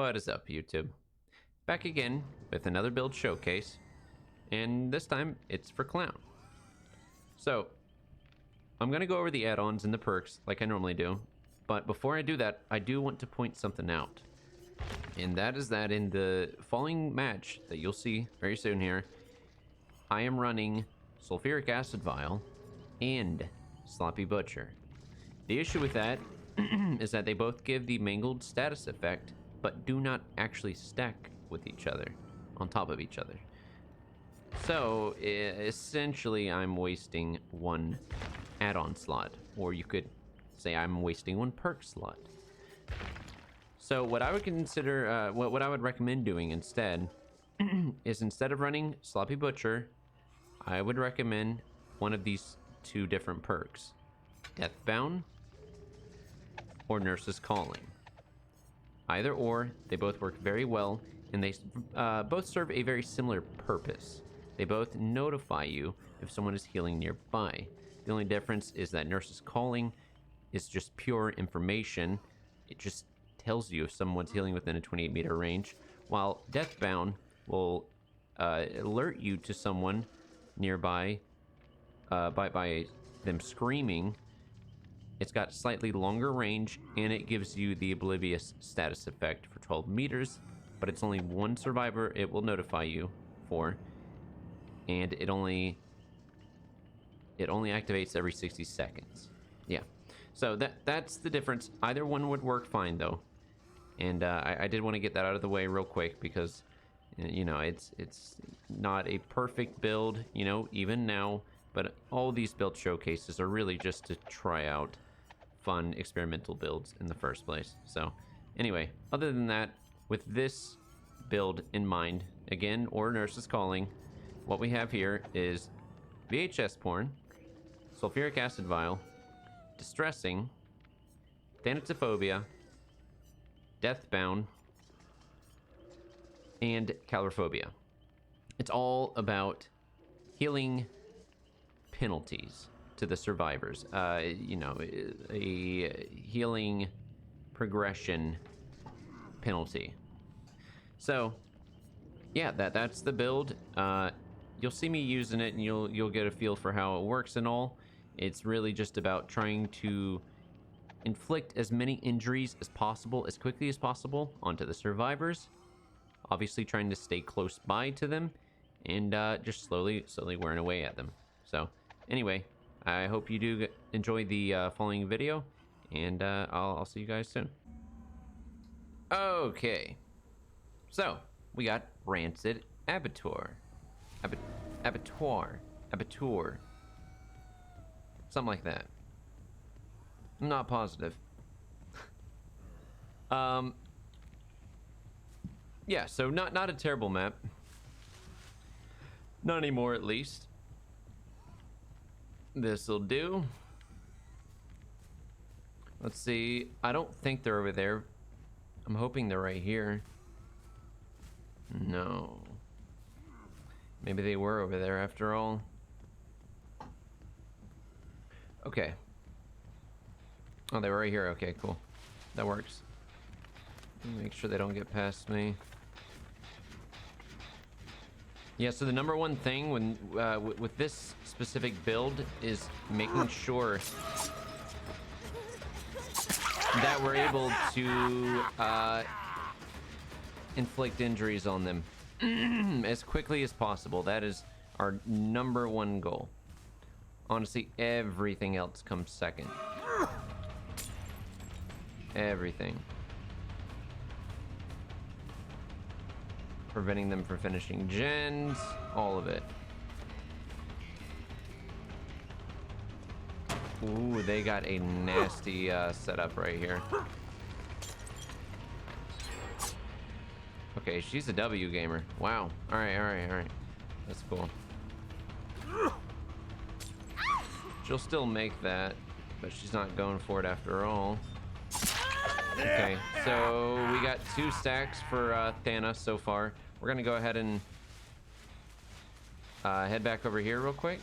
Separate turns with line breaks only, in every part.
What is up, YouTube? Back again with another build showcase, and this time it's for Clown. So, I'm going to go over the add-ons and the perks like I normally do, but before I do that, I do want to point something out. And that is that in the following match that you'll see very soon here, I am running Sulfuric Acid Vial and Sloppy Butcher. The issue with that is that they both give the mangled status effect, but do not actually stack with each other, on top of each other. So, essentially, I'm wasting one add-on slot, or you could say I'm wasting one perk slot. So, what I would consider, what I would recommend doing instead, is instead of running Sloppy Butcher, I would recommend one of these two different perks. Deathbound or Nurse's Calling. Either or, they both work very well, and they both serve a very similar purpose. They both notify you if someone is healing nearby. The only difference is that Nurse's Calling is just pure information. It just tells you if someone's healing within a 28-meter range, while Deathbound will alert you to someone nearby by them screaming. It's got slightly longer range, and it gives you the Oblivious status effect for 12 meters, but it's only one survivor it will notify you for, and it only activates every 60 seconds. Yeah, so that's the difference. Either one would work fine, though, and I did want to get that out of the way real quick because, you know, it's not a perfect build, you know, even now, but all these build showcases are really just to try out fun experimental builds in the first place. So anyway, other than that, with this build in mind, again, or Nurse's Calling, what we have here is VHS Porn, Sulfuric Acid Vial, Distressing, Thanatophobia, Deathbound, and Calorophobia. It's all about healing penalties to the survivors. You know, a healing progression penalty. So, yeah, that's the build. You'll see me using it, and you'll get a feel for how it works and all. It's really just about trying to inflict as many injuries as possible, as quickly as possible, onto the survivors. Obviously, trying to stay close by to them, and just slowly wearing away at them. So, anyway, I hope you do enjoy the following video, and I'll see you guys soon. Okay, so we got Rancid Abbatoir. Abbatoir. Something like that. I'm not positive. Yeah, so not a terrible map. Not anymore, at least. This'll do. Let's see. I don't think they're over there. I'm hoping they're right here. No. Maybe they were over there after all. Okay. Oh, they were right here. Okay, cool. That works. Make sure they don't get past me. Yeah, so the number one thing when with this specific build is making sure that we're able to inflict injuries on them as quickly as possible. That is our number one goal. Honestly, everything else comes second. Everything. Preventing them from finishing gens, all of it. Ooh, they got a nasty setup right here. Okay, she's a W gamer. Wow. All right. That's cool. She'll still make that, but she's not going for it after all. Okay, so we got 2 stacks for Thanos so far. We're gonna go ahead and head back over here real quick.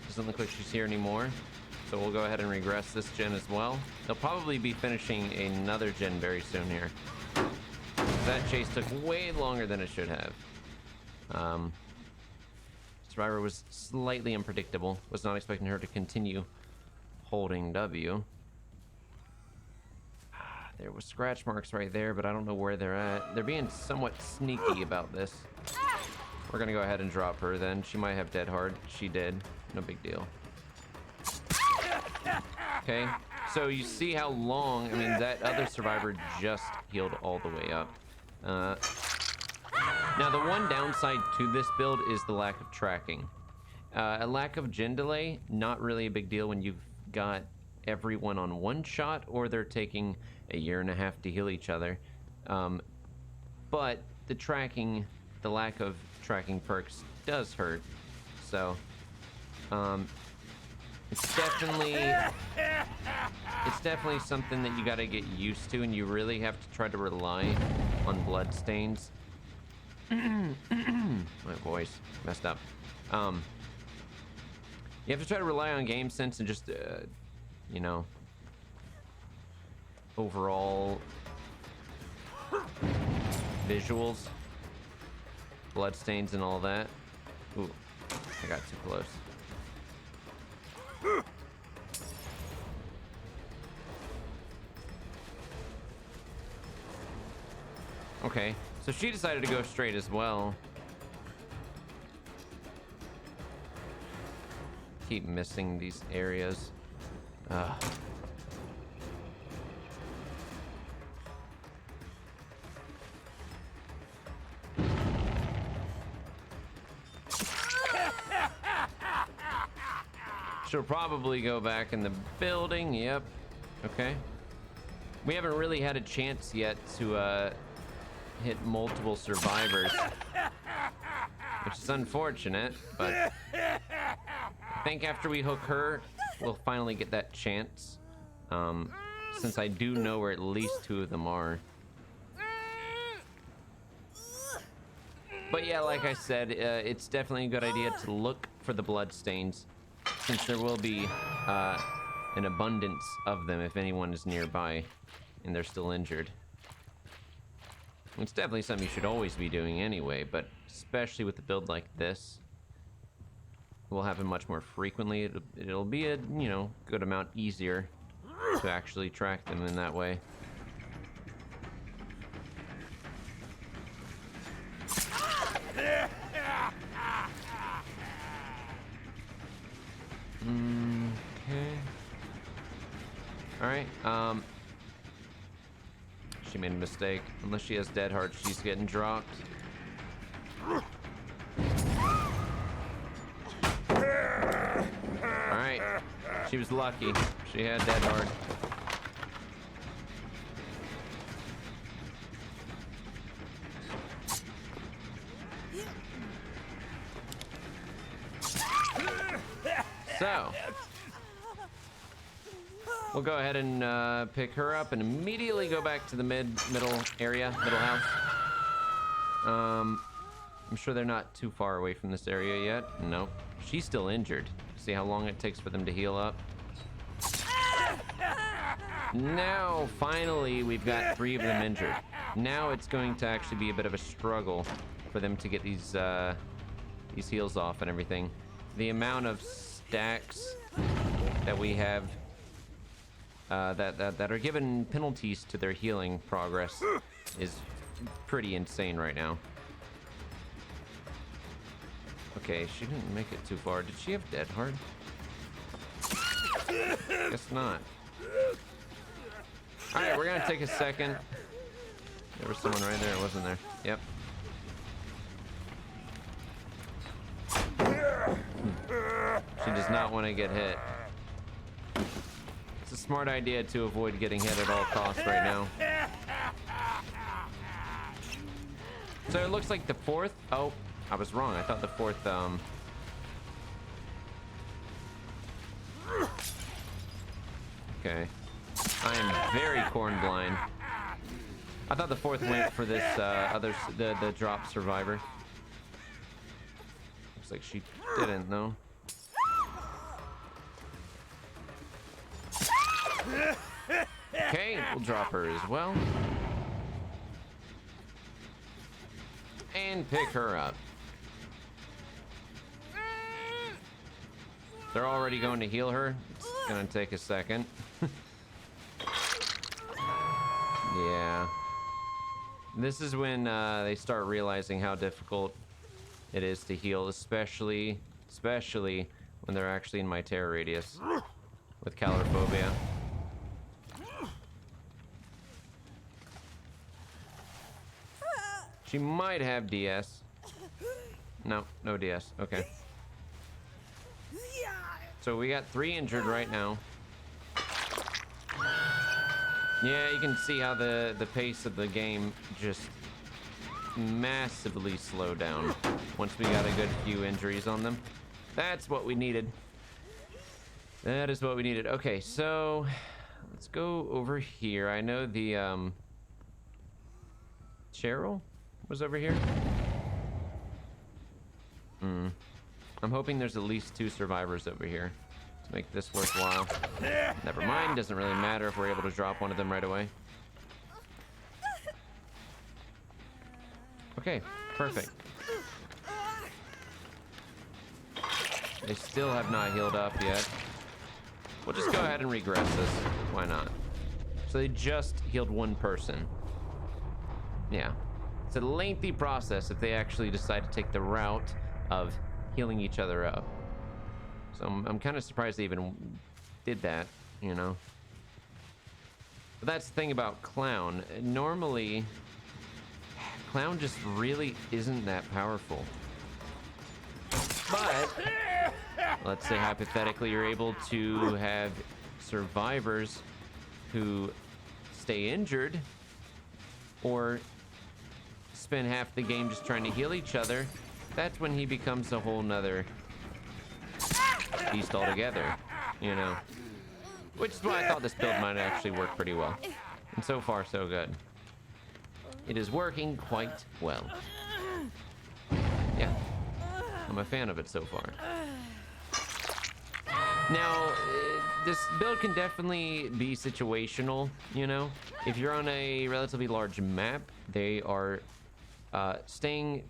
Doesn't look like she's here anymore. So we'll go ahead and regress this gen as well. They'll probably be finishing another gen very soon here. That chase took way longer than it should have. Survivor was slightly unpredictable. Was not expecting her to continue holding W. There was scratch marks right there, but I don't know where they're at. They're being somewhat sneaky about this. We're gonna go ahead and drop her then. She might have dead hard. She did. No big deal. Okay, so you see how long, I mean, that other survivor just healed all the way up. Now, the one downside to this build is the lack of tracking. A lack of gen delay, not really a big deal when you've got everyone on one shot or they're taking a year and a half to heal each other. But the tracking, the lack of tracking perks does hurt. So, it's definitely something that you got to get used to, and you really have to try to rely on bloodstains. My voice messed up. You have to try to rely on game sense and just you know, overall visuals, bloodstains and all that. Ooh, I got too close. Okay, so she decided to go straight as well. Keep missing these areas. She'll probably go back in the building. Yep. Okay. We haven't really had a chance yet to hit multiple survivors, which is unfortunate, but I think after we hook her, we'll finally get that chance, since I do know where at least 2 of them are. But yeah, like I said, it's definitely a good idea to look for the bloodstains, since there will be an abundance of them if anyone is nearby and they're still injured. It's definitely something you should always be doing anyway, but especially with a build like this, it will happen much more frequently. It'll be a, you know, good amount easier to actually track them in that way. Okay. All right. She made a mistake. Unless she has dead heart, she's getting dropped. Alright. She was lucky. She had dead heart. So we'll go ahead and pick her up and immediately go back to the middle house. I'm sure they're not too far away from this area yet. Nope. She's still injured. See how long it takes for them to heal up. Now, finally, we've got 3 of them injured. Now it's going to actually be a bit of a struggle for them to get these heals off and everything. The amount of stacks that we have that are given penalties to their healing progress is pretty insane right now. Okay, she didn't make it too far. Did she have dead hard? Guess not. Alright, we're gonna take a second. There was someone right there, wasn't there? Yep. She does not want to get hit. It's a smart idea to avoid getting hit at all costs right now. So it looks like the 4th. Oh, I was wrong. I thought the 4th. Okay. I am very corn blind. I thought the 4th went for this the drop survivor. Looks like she didn't though. Okay, we'll drop her as well. And pick her up. They're already going to heal her. It's gonna take a second. Yeah. This is when they start realizing how difficult it is to heal, especially when they're actually in my terror radius with calorophobia. She might have DS. No DS. Okay. So we got 3 injured right now. Yeah, you can see how the pace of the game just massively slowed down once we got a good few injuries on them. That's what we needed. That is what we needed. Okay, so let's go over here. I know the Cheryl was over here. I'm hoping there's at least 2 survivors over here to make this worthwhile. Never mind, doesn't really matter if we're able to drop one of them right away. Okay, perfect. They still have not healed up yet. We'll just go ahead and regress this. Why not? So they just healed 1 person. Yeah. It's a lengthy process if they actually decide to take the route of healing each other up. So I'm kind of surprised they even did that, you know. But that's the thing about Clown. Normally, Clown just really isn't that powerful. But let's say hypothetically you're able to have survivors who stay injured or spend half the game just trying to heal each other. That's when he becomes a whole nother beast altogether, you know. Which is why I thought this build might actually work pretty well. And so far, so good. It is working quite well. Yeah, I'm a fan of it so far. Now, this build can definitely be situational, you know. If you're on a relatively large map, they are staying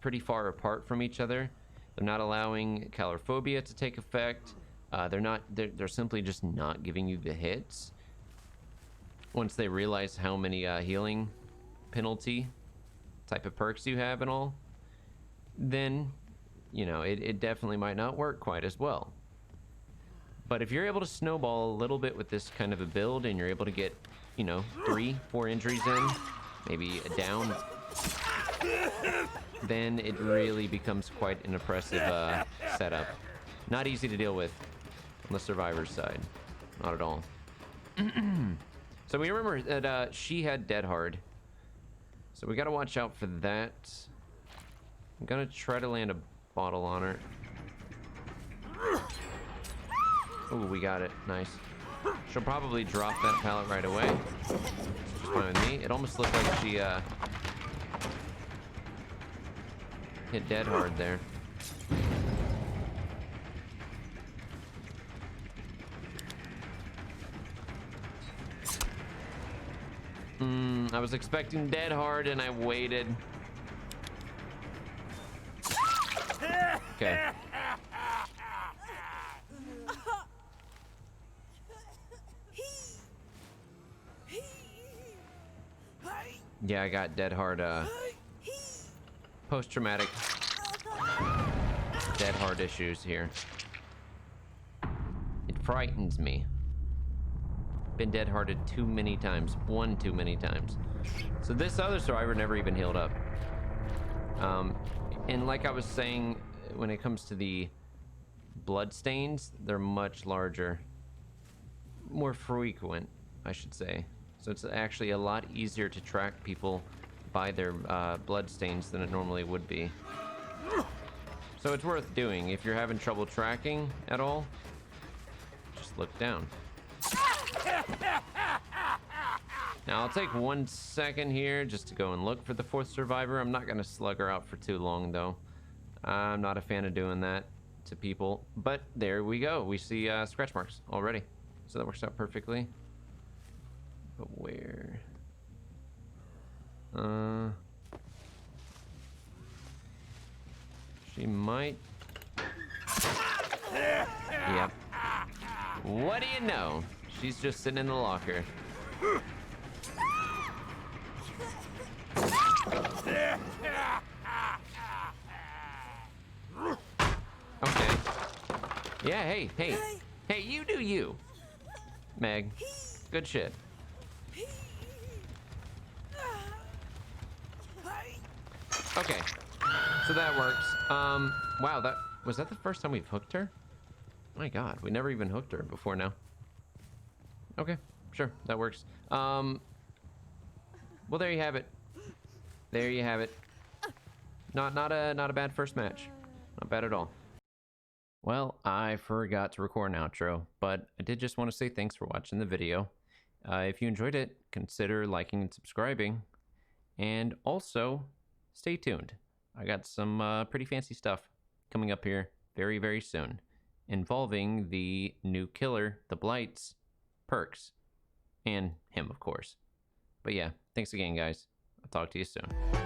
pretty far apart from each other. They're not allowing calorophobia to take effect. They're simply just not giving you the hits. Once they realize how many healing penalty type of perks you have and all, then, you know, it definitely might not work quite as well. But if you're able to snowball a little bit with this kind of a build and you're able to get, you know, 3-4 injuries in, maybe a down, then it really becomes quite an impressive setup. Not easy to deal with on the survivor's side. Not at all. So we remember that she had Dead Hard. So we gotta watch out for that. I'm gonna try to land a bottle on her. Oh, we got it. Nice. She'll probably drop that pallet right away. Which is fine with me. It almost looked like she hit Dead Hard there. I was expecting Dead Hard and I waited. Okay. Yeah, I got Dead Hard post-traumatic Dead Hard issues here. It frightens me. Been Dead Hearted too many times. One too many times. So this other survivor never even healed up. And like I was saying, when it comes to the blood stains, they're much larger. More frequent, I should say. So it's actually a lot easier to track people by their blood stains than it normally would be. So it's worth doing. If you're having trouble tracking at all, just look down. Now I'll take 1 second here just to go and look for the 4th survivor. I'm not gonna slug her out for too long though. I'm not a fan of doing that to people, but there we go. We see scratch marks already, so that works out perfectly. But where? She might. Yep. What do you know? She's just sitting in the locker. Okay. Yeah, hey, you do you. Meg, good shit. Okay, so that works. Wow, was that the first time we've hooked her? My God, we never even hooked her before now. Okay, sure, that works. Well, there you have it. There you have it. Not a bad first match. Not bad at all. Well, I forgot to record an outro, but I did just want to say thanks for watching the video. If you enjoyed it, consider liking and subscribing. And also, stay tuned. I got some pretty fancy stuff coming up here very, very soon, involving the new killer, the Blight's perks, and him, of course. But yeah, thanks again, guys. I'll talk to you soon.